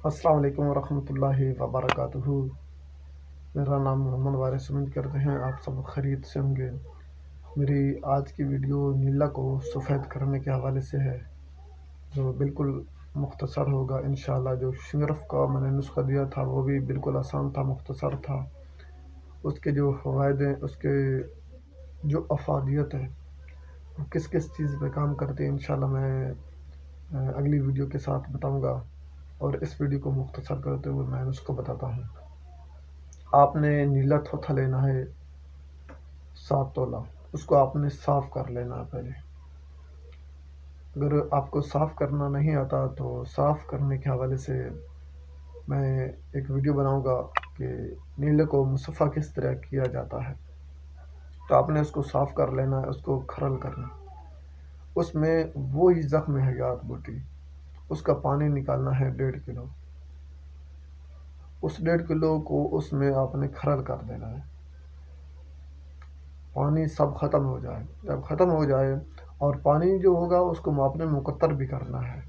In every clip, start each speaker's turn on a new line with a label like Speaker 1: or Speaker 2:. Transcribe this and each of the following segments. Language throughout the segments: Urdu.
Speaker 1: السلام علیکم ورحمۃ اللہ وبرکاتہ۔ میرا نام محمد وارث، امید کرتے ہیں آپ سب خیریت سے ہوں گے۔ میری آج کی ویڈیو نیلا کو سفید کرنے کے حوالے سے ہے، جو بالکل مختصر ہوگا انشاءاللہ۔ جو شنگرف کا میں نے نسخہ دیا تھا وہ بھی بالکل آسان تھا، مختصر تھا۔ اس کے جو فوائد ہیں، اس کے جو افادیت ہے، وہ کس کس چیز پہ کام کرتے ہیں، انشاءاللہ میں اگلی ویڈیو کے ساتھ بتاؤں گا۔ اور اس ویڈیو کو مختصر کرتے ہوئے میں اس کو بتاتا ہوں۔ آپ نے نیلا تھوتھا لینا ہے 7 تولہ، اس کو آپ نے صاف کر لینا ہے پہلے۔ اگر آپ کو صاف کرنا نہیں آتا تو صاف کرنے کے حوالے سے میں ایک ویڈیو بناؤں گا کہ نیلے کو مصفحہ کس طرح کیا جاتا ہے۔ تو آپ نے اس کو صاف کر لینا ہے، اس کو کھرل کرنا۔ اس میں وہی زخم حیات بوٹی، اس کا پانی نکالنا ہے 1.5 کلو۔ اس 1.5 کلو کو اس میں آپ نے کھرل کر دینا ہے، پانی سب ختم ہو جائے۔ جب ختم ہو جائے اور پانی جو ہوگا اس کو آپ نے مقطر بھی کرنا ہے،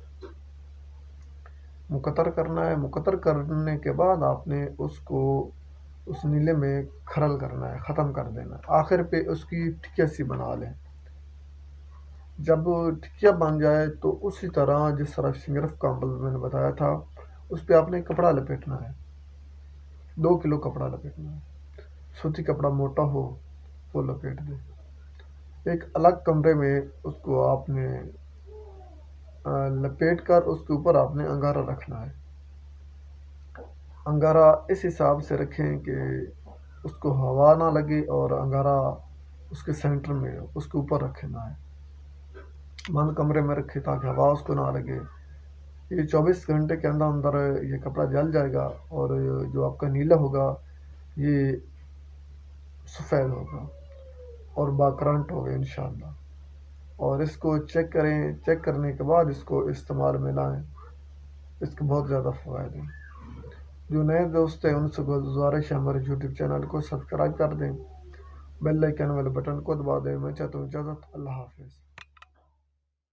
Speaker 1: مقطر کرنا ہے۔ مقطر کرنے کے بعد آپ نے اس کو اس نیلے میں کھرل کرنا ہے، ختم کر دینا ہے۔ آخر پہ اس کی ٹکیا سی بنا لیں۔ جب ٹکیا بن جائے تو اسی طرح جس طرح شنگرف کا عمل میں نے بتایا تھا، اس پہ آپ نے کپڑا لپیٹنا ہے، 2 کلو کپڑا لپیٹنا ہے۔ سوتی کپڑا موٹا ہو وہ لپیٹ دیں۔ ایک الگ کمرے میں اس کو آپ نے لپیٹ کر اس کے اوپر آپ نے انگارہ رکھنا ہے۔ انگارہ اس حساب سے رکھیں کہ اس کو ہوا نہ لگے، اور انگارہ اس کے سینٹر میں اس کے اوپر رکھنا ہے، بند کمرے میں رکھے تاکہ ہوا اس کو نہ لگے۔ یہ 24 گھنٹے کے اندر اندر یہ کپڑا جل جائے گا، اور جو آپ کا نیلا ہوگا یہ سفید ہوگا اور باکرنٹ ہوگا انشاءاللہ۔ اور اس کو چیک کریں، چیک کرنے کے بعد اس کو استعمال میں لائیں۔ اس کے بہت زیادہ فوائد ہیں۔ جو نئے دوست ہیں ان سے گزارش ہے ہمارے یوٹیوب چینل کو سبسکرائب کر دیں، بیل آئیکن والے بٹن کو دبا دیں۔ میں چاہتا ہوں اجازت، اللہ حافظ۔